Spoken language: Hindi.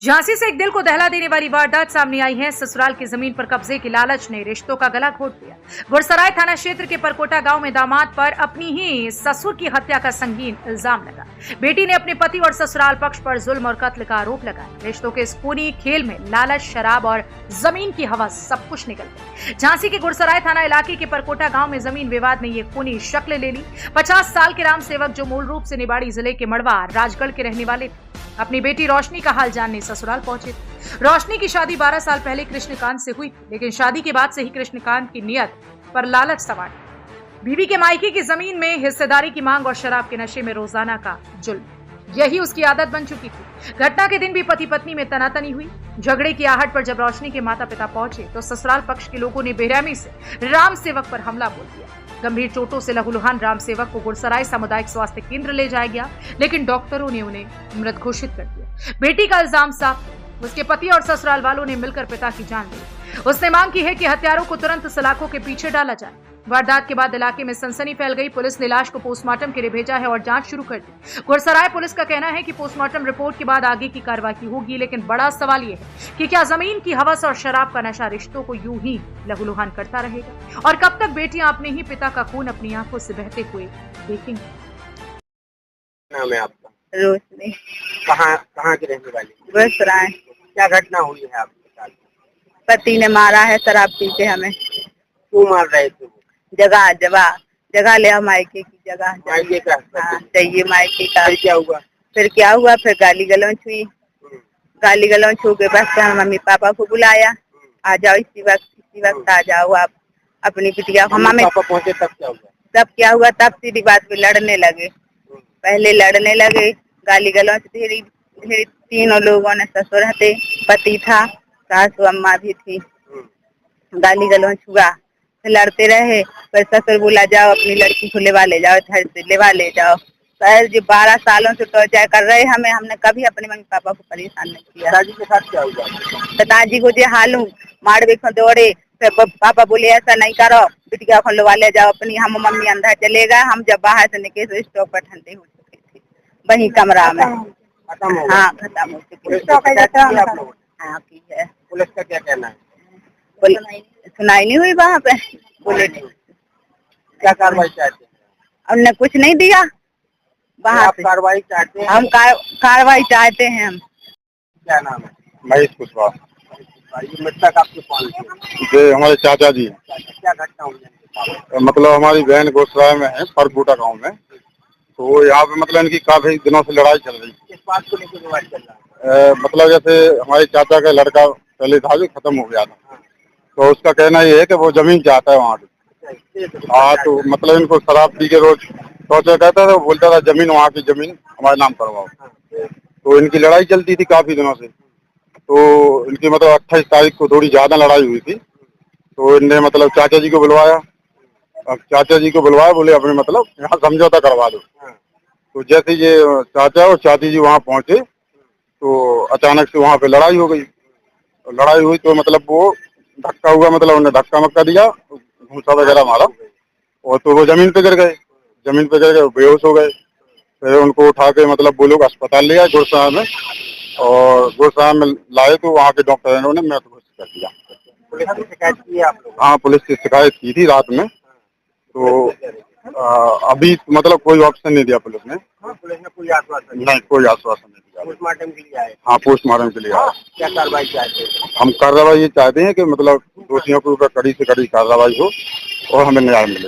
झांसी से एक दिल को दहला देने वाली वारदात सामने आई है। ससुराल की जमीन पर कब्जे की लालच ने रिश्तों का गला घोट दिया। गुरसराय थाना क्षेत्र के परकोटा गांव में दामाद पर अपनी ही ससुर की हत्या का संगीन इल्जाम लगा। बेटी ने अपने पति और ससुराल पक्ष पर जुल्म और कत्ल का आरोप लगाया। रिश्तों के इस खूनी खेल में लालच, शराब और जमीन की हवस सब कुछ निकल गई। झांसी के गुरसराय थाना इलाके के परकोटा गाँव में जमीन विवाद ने ये खूनी शक्ल ले ली। 50 साल के राम सेवक, जो मूल रूप से निवाड़ी जिले के मड़वा राजगढ़ के रहने वाले थे, अपनी बेटी रोशनी का हाल जानने ससुराल पहुंचे थे। रोशनी की शादी 12 साल पहले कृष्णकांत से हुई थी, लेकिन शादी के बाद से ही कृष्णकांत की नियत पर लालच सवार। बीवी के मायके की जमीन में हिस्सेदारी की मांग और शराब के नशे में रोजाना का जुल्म, यही उसकी आदत बन चुकी थी। घटना के दिन भी पति पत्नी में तनातनी हुई। झगड़े की आहट पर जब रोशनी के माता पिता पहुंचे तो ससुराल पक्ष के लोगों ने बेरहमी से राम सेवक पर हमला बोल दिया। गंभीर चोटों से लहूलुहान राम सेवक को गुरसराय सामुदायिक स्वास्थ्य केंद्र ले जाया गया, लेकिन डॉक्टरों ने उन्हें मृत घोषित कर दिया। बेटी का इल्जाम साफ, उसके पति और ससुराल वालों ने मिलकर पिता की जान ली। उसने मांग की है कि हत्यारों को तुरंत सलाखों के पीछे डाला जाए। वारदात के बाद इलाके में सनसनी फैल गई। पुलिस ने लाश को पोस्टमार्टम के लिए भेजा है और जांच शुरू कर दी। गुरसराय पुलिस का कहना है कि पोस्टमार्टम रिपोर्ट के बाद आगे की कार्रवाई होगी, लेकिन बड़ा सवाल ये है कि क्या जमीन की हवस और शराब का नशा रिश्तों को यूं ही लहूलुहान करता रहेगा, और कब तक बेटियां अपने ही पिता का खून अपनी आंखों से बहते हुए देखेंगी। नाम है आपका? रोशनी। कहाँ की रहने वाली? गुरसराय। क्या घटना हुई है आपके साथ? पति ने मारा है शराब पी के हमें। क्यों मार रहे थे? जगह ले मायके की जगह। मायके का? हाँ, चाहिए मायके का। फिर क्या हुआ? फिर गाली गलौज हुई। गाली गलौज हो के बस मम्मी पापा को बुलाया, आ जाओ इसी वक्त आ जाओ आप अपनी बिटिया को। मम्मी पापा पहुंचे तब क्या हुआ? तब सीधी बात पे लड़ने लगे। पहले लड़ने लगे, गाली गलौज धीरे धीरे। तीनों लोगों ने, ससुर थे, पति था, सासू अम्मा भी थी। गाली गलौज हुआ, लड़ते रहे। फिर ससुर बोला जाओ अपनी लड़की को लेवा ले जाओ, घर से लेवा ले जाओ। पर जो 12 सालों से टॉर्चर कर रहे हमने कभी अपने मम्मी पापा को परेशान नहीं किया। पिताजी के साथ क्या हुआ? पिताजी को जो हालू मारवे को दौड़े। फिर पापा बोले ऐसा नहीं करो, बिटिया को लेवा ले जाओ अपनी। हम मम्मी अंदर चले गए। हम जब बाहर से निकले तो स्टॉक पर ठंडे हो चुके थे, वही कमरा में। हाँ, खत्म हो चुके। हाँ की है। पुलिस का क्या कहना है? सुनाई नहीं हुई वहाँ पे। बोले क्या कार्रवाई चाहते हैं? उन्होंने कुछ नहीं दिया वहाँ से। कार्रवाई चाहते हैं? हम कार्रवाई चाहते हैं। हम। क्या नाम है? महेश कुशवाहा। ये मृतक आपके कौन थे? ये हमारे चाचा जी हैं। क्या घटना हुई है? मतलब हमारी बहन गुरसराय में है, परकोटा गांव में। तो यहाँ पे मतलब इनकी काफी दिनों से लड़ाई चल रही है। किस बात को लेकर विवाद चल रहा है? मतलब जैसे हमारे चाचा का लड़का पहले था जो खत्म हो गया था, तो उसका कहना ये है कि वो जमीन चाहता है वहाँ की। हाँ, तो मतलब इनको शराब पी के रोज टॉर्चर करता था। बोलता था जमीन, वहाँ की जमीन हमारे नाम करवाओ। तो इनकी लड़ाई चलती थी काफी दिनों से। तो इनकी मतलब 28 तारीख को थोड़ी ज्यादा लड़ाई हुई थी। तो इनने मतलब चाचा जी को बुलवाया। अब चाचा जी को बुलवाया, बोले अपने मतलब यहाँ समझौता करवा दो। तो जैसे ये चाचा और चाची जी वहाँ पहुंचे तो अचानक से वहाँ पे लड़ाई हो गई। लड़ाई हुई तो मतलब वो धक्का हुआ, मतलब उन्हें धक्का मक्का दिया, घूसा वगैरह मारा, और तो वो जमीन पे गिर गए। बेहोश हो गए। फिर उनको उठा के मतलब वो लोग अस्पताल ले आए गुरसराय में, और गुरसराय में लाए तो वहाँ के डॉक्टर ने मृत घोषित कर दिया। पुलिस की शिकायत की है आप लोग? हाँ, पुलिस की शिकायत की थी रात में। तो अभी मतलब कोई ऑप्शन नहीं दिया पुलिस ने। पुलिस ने कोई आश्वासन नहीं, कोई आश्वासन नहीं दिया। पोस्टमार्टम के लिए आए? हाँ, पोस्टमार्टम के लिए आए। क्या कार्रवाई चाहते हैं? हम कार्रवाई ये चाहते हैं कि मतलब दोषियों के ऊपर कड़ी से कड़ी कार्रवाई हो और हमें न्याय मिले।